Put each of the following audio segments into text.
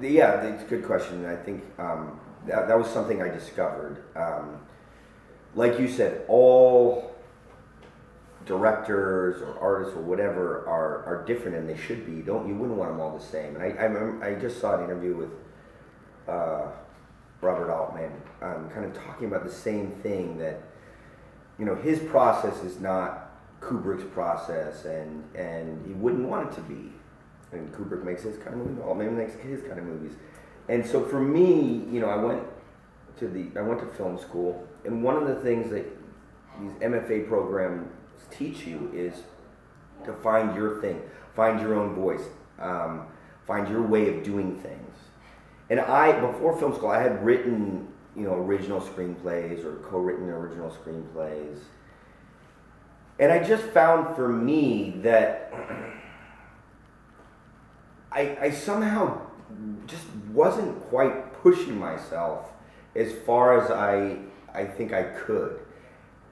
Yeah, it's a good question. I think that was something I discovered. Like you said, all directors or artists or whatever are different, and they should be. You wouldn't want them all the same. And I remember I just saw an interview with Robert Altman, kind of talking about the same thing, that his process is not Kubrick's process, and he wouldn't want it to be. And Kubrick makes his kind of movies, Altman makes his kind of movies. And so for me, I went to film school, and one of the things that these MFA programs teach you is to find your thing, find your own voice, find your way of doing things. And before film school, I had written, original screenplays or co-written original screenplays. And I just found for me that I somehow just wasn't quite pushing myself as far as I think I could.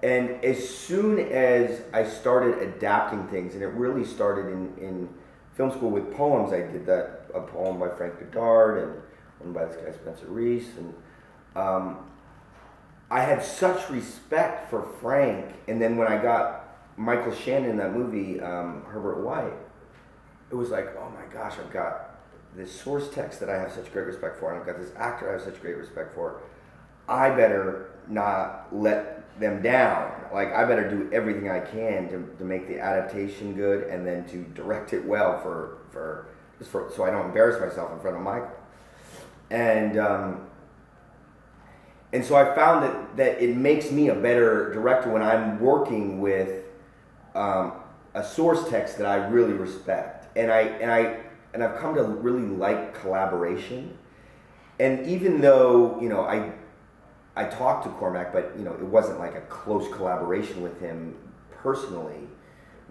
And as soon as I started adapting things, and it really started in film school with poems, I did a poem by Frank Godard and one by this guy Spencer Reese, and I had such respect for Frank. And then when I got Michael Shannon in that movie, Herbert White, it was like, oh my gosh, I've got this source text that I have such great respect for, and I've got this actor I have such great respect for. I better not let them down. Like, I better do everything I can to make the adaptation good, and then to direct it well so I don't embarrass myself in front of Michael. And so I found that it makes me a better director when I'm working with a source text that I really respect. And I've come to really like collaboration. And even though, I talked to Cormac, but it wasn't like a close collaboration with him personally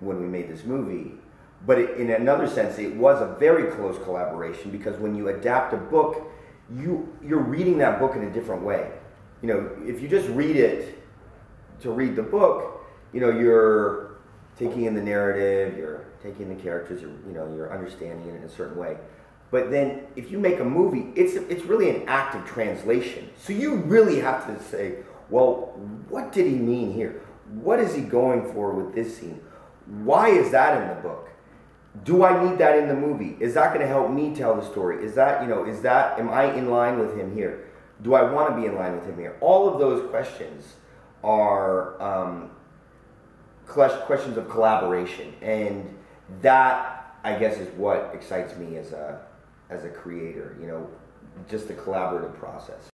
when we made this movie. But in another sense, it was a very close collaboration, because when you adapt a book, you're reading that book in a different way. If you just read it to read the book, you're taking in the narrative, you're taking the characters, you're understanding it in a certain way. But then if you make a movie, it's really an act of translation. So you really have to say, well, what did he mean here? What is he going for with this scene? Why is that in the book? Do I need that in the movie? Is that going to help me tell the story? Is that, am I in line with him here? Do I want to be in line with him here? All of those questions are questions of collaboration, and that, I guess, is what excites me as a creator, just the collaborative process.